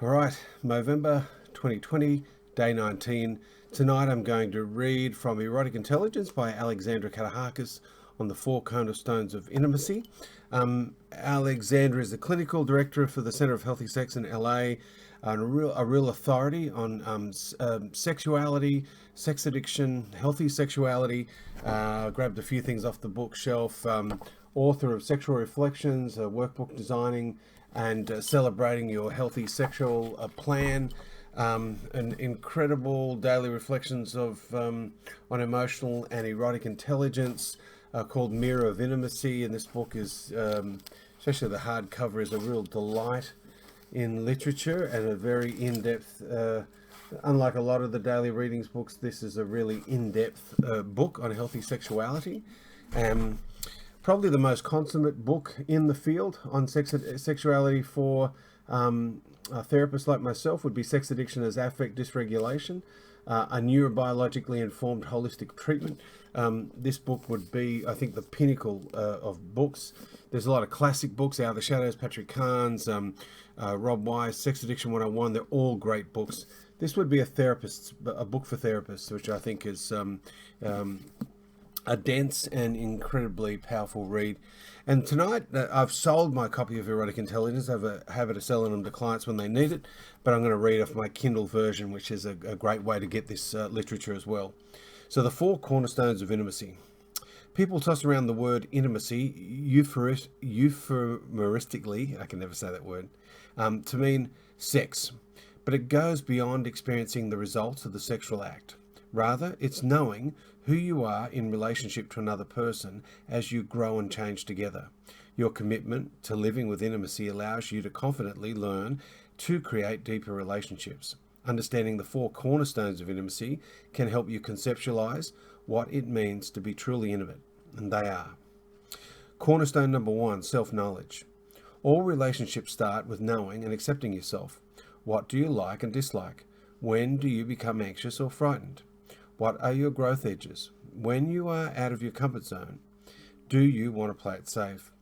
All right, MOvember 2020, day 19. Tonight I'm going to read from Erotic Intelligence by Alexandra Katehakis on the four cornerstones of intimacy. Alexandra is the clinical director for the Center of Healthy Sex in LA, and a real authority on sexuality, sex addiction, healthy sexuality. Grabbed a few things off the bookshelf. Author of Sexual Reflections, workbook designing, and celebrating your healthy sexual plan. And incredible daily reflections of on emotional and erotic intelligence called Mirror of Intimacy. And this book is, especially the hardcover, is a real delight in literature and a very in-depth. Unlike a lot of the daily readings books, this is a really in-depth book on healthy sexuality. Probably the most consummate book in the field on sexuality for a therapist like myself would be Sex Addiction as Affect Dysregulation, a neurobiologically informed holistic treatment. This book would be, I think, the pinnacle of books. There's a lot of classic books, Out of the Shadows, Patrick Carnes, Rob Wise, Sex Addiction 101. They're all great books. This would be a book for therapists, which I think is a dense and incredibly powerful read. And tonight, I've sold my copy of Erotic Intelligence. I have a habit of selling them to clients when they need it, but I'm going to read off my Kindle version, which is a great way to get this literature as well. So the four cornerstones of intimacy. People toss around the word intimacy euphemistically, I can never say that word, to mean sex, but it goes beyond experiencing the results of the sexual act. Rather, it's knowing who you are in relationship to another person as you grow and change together. Your commitment to living with intimacy allows you to confidently learn to create deeper relationships. Understanding the four cornerstones of intimacy can help you conceptualize what it means to be truly intimate, and they are. Cornerstone number 1, self-knowledge. All relationships start with knowing and accepting yourself. What do you like and dislike? When do you become anxious or frightened? What are your growth edges? When you are out of your comfort zone, do you want to play it safe?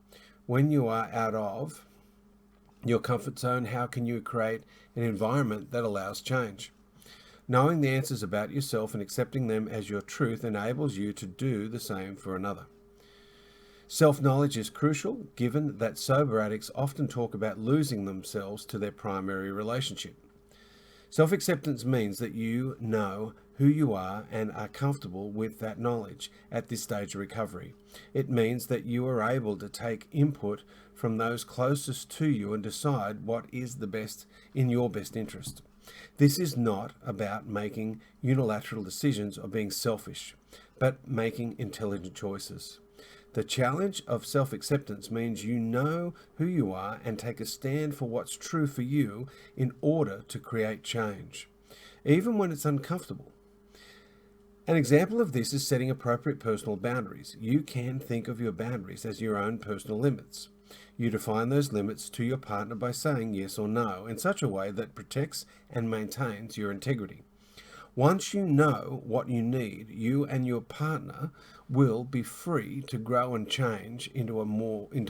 When you are out of your comfort zone, how can you create an environment that allows change? Knowing the answers about yourself and accepting them as your truth enables you to do the same for another. Self-knowledge is crucial, given that sober addicts often talk about losing themselves to their primary relationship. Self-acceptance means that you know who you are and are comfortable with that knowledge at this stage of recovery. It means that you are able to take input from those closest to you and decide what is the best in your best interest. This is not about making unilateral decisions or being selfish, but making intelligent choices. The challenge of self-acceptance means you know who you are and take a stand for what's true for you in order to create change, even when it's uncomfortable. An example of this is setting appropriate personal boundaries. You can think of your boundaries as your own personal limits. You define those limits to your partner by saying yes or no in such a way that protects and maintains your integrity. Once you know what you need, you and your partner will be free to grow and change into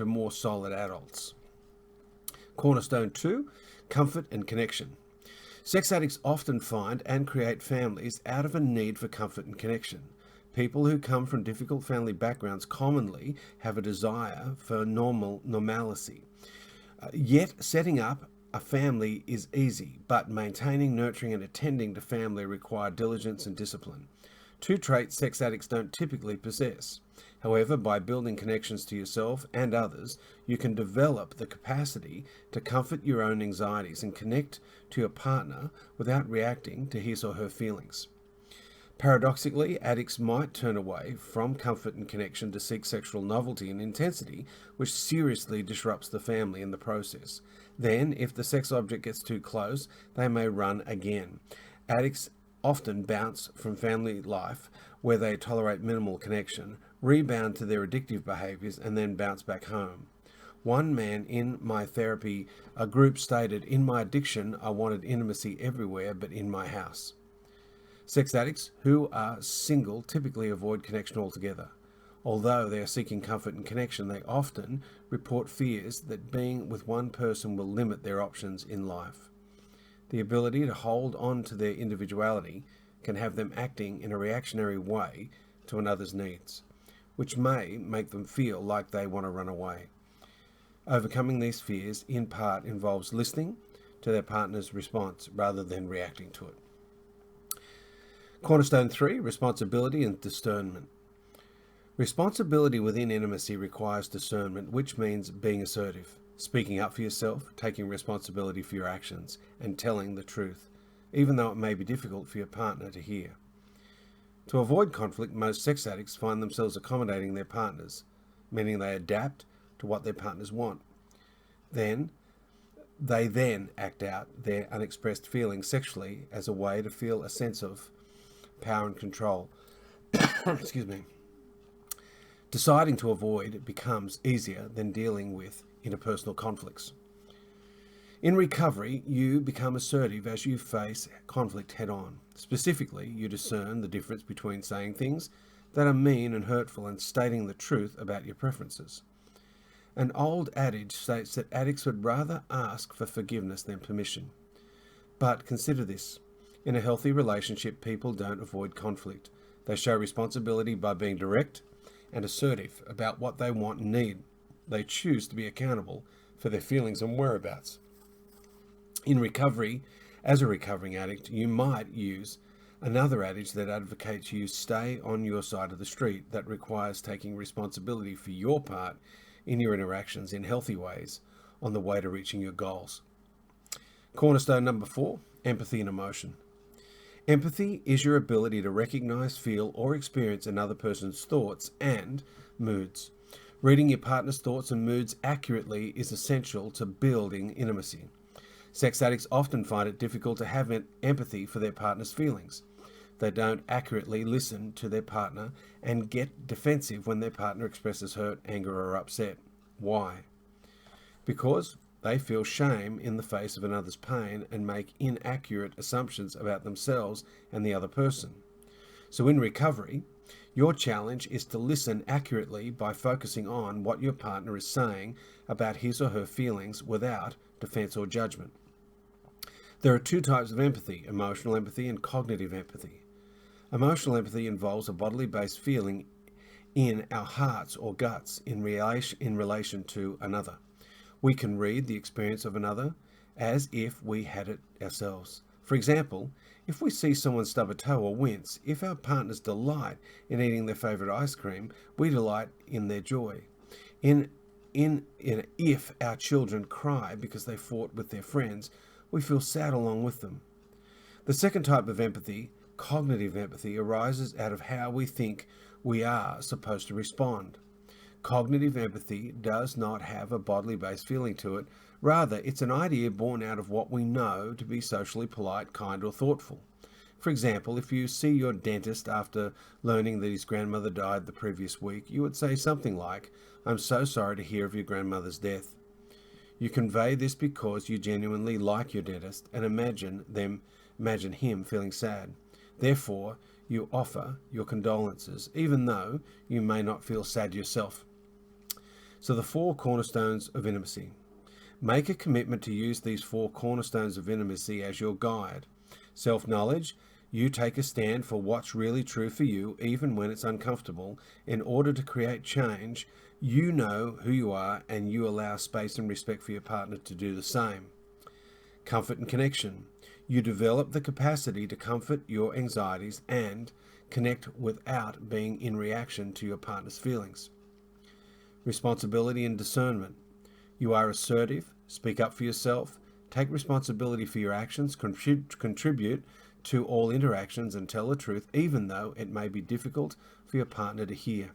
more solid adults. Cornerstone 2, comfort and connection. Sex addicts often find and create families out of a need for comfort and connection. People who come from difficult family backgrounds commonly have a desire for normalcy. Yet setting up a family is easy, but maintaining, nurturing, and attending to family require diligence and discipline. Two traits sex addicts don't typically possess. However, by building connections to yourself and others, you can develop the capacity to comfort your own anxieties and connect to your partner without reacting to his or her feelings. Paradoxically, addicts might turn away from comfort and connection to seek sexual novelty and intensity, which seriously disrupts the family in the process. Then, if the sex object gets too close, they may run again. Addicts often bounce from family life where they tolerate minimal connection, rebound to their addictive behaviors, and then bounce back home. One man in my therapy group stated, "In my addiction, I wanted intimacy everywhere but in my house." Sex addicts who are single typically avoid connection altogether. Although they are seeking comfort and connection, they often report fears that being with one person will limit their options in life. The ability to hold on to their individuality can have them acting in a reactionary way to another's needs, which may make them feel like they want to run away. Overcoming these fears in part involves listening to their partner's response rather than reacting to it. Cornerstone 3, responsibility and discernment. Responsibility within intimacy requires discernment, which means being assertive, speaking up for yourself, taking responsibility for your actions, and telling the truth, even though it may be difficult for your partner to hear. To avoid conflict, most sex addicts find themselves accommodating their partners, meaning they adapt to what their partners want. They then act out their unexpressed feelings sexually as a way to feel a sense of power and control. Excuse me. Deciding to avoid becomes easier than dealing with interpersonal conflicts. In recovery, you become assertive as you face conflict head-on. Specifically, you discern the difference between saying things that are mean and hurtful and stating the truth about your preferences. An old adage states that addicts would rather ask for forgiveness than permission. But consider this. In a healthy relationship, people don't avoid conflict. They show responsibility by being direct and assertive about what they want and need. They choose to be accountable for their feelings and whereabouts. In recovery, as a recovering addict, you might use another adage that advocates you stay on your side of the street, that requires taking responsibility for your part in your interactions in healthy ways on the way to reaching your goals. Cornerstone number 4, empathy and emotion. Empathy is your ability to recognize, feel, or experience another person's thoughts and moods. Reading your partner's thoughts and moods accurately is essential to building intimacy. Sex addicts often find it difficult to have empathy for their partner's feelings. They don't accurately listen to their partner and get defensive when their partner expresses hurt, anger, or upset. Why? Because they feel shame in the face of another's pain and make inaccurate assumptions about themselves and the other person. So in recovery, your challenge is to listen accurately by focusing on what your partner is saying about his or her feelings without defense or judgment. There are 2 types of empathy, emotional empathy and cognitive empathy. Emotional empathy involves a bodily-based feeling in our hearts or guts in relation to another. We can read the experience of another as if we had it ourselves. For example, if we see someone stub a toe or wince, if our partners delight in eating their favorite ice cream, we delight in their joy. If our children cry because they fought with their friends, we feel sad along with them. The second type of empathy, cognitive empathy, arises out of how we think we are supposed to respond. Cognitive empathy does not have a bodily-based feeling to it. Rather, it's an idea born out of what we know to be socially polite, kind, or thoughtful. For example, if you see your dentist after learning that his grandmother died the previous week, you would say something like, "I'm so sorry to hear of your grandmother's death." You convey this because you genuinely like your dentist and imagine him feeling sad. Therefore, you offer your condolences, even though you may not feel sad yourself. So the 4 cornerstones of intimacy. Make a commitment to use these 4 cornerstones of intimacy as your guide. Self-knowledge. You take a stand for what's really true for you, even when it's uncomfortable. In order to create change, you know who you are and you allow space and respect for your partner to do the same. Comfort and connection. You develop the capacity to comfort your anxieties and connect without being in reaction to your partner's feelings. Responsibility and discernment. You are assertive, speak up for yourself, take responsibility for your actions, contribute to all interactions and tell the truth, even though it may be difficult for your partner to hear.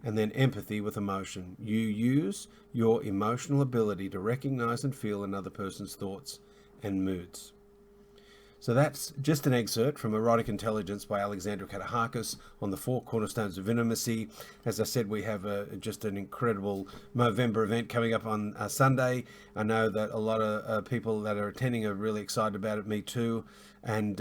And then empathy with emotion. You use your emotional ability to recognize and feel another person's thoughts and moods. So that's just an excerpt from Erotic Intelligence by Alexandra Katehakis on the 4 cornerstones of intimacy. As I said, we have just an incredible MOvember event coming up on Sunday. I know that a lot of people that are attending are really excited about it, me too. And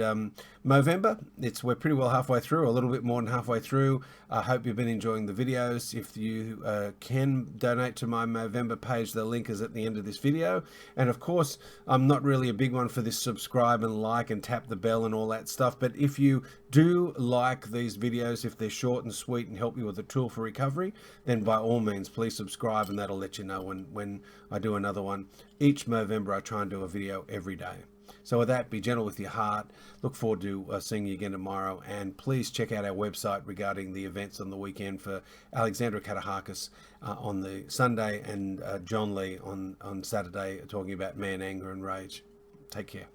MOvember, we're pretty well halfway through, a little bit more than halfway through. I hope you've been enjoying the videos. If you can donate to my MOvember page, the link is at the end of this video. And of course, I'm not really a big one for this subscribe and like and tap the bell and all that stuff. But if you do like these videos, if they're short and sweet and help you with a tool for recovery, then by all means, please subscribe, and that'll let you know when I do another one. Each MOvember, I try and do a video every day. So with that, be gentle with your heart. Look forward to seeing you again tomorrow. And please check out our website regarding the events on the weekend for Alexandra Katehakis on the Sunday and John Lee on Saturday, talking about man, anger and rage. Take care.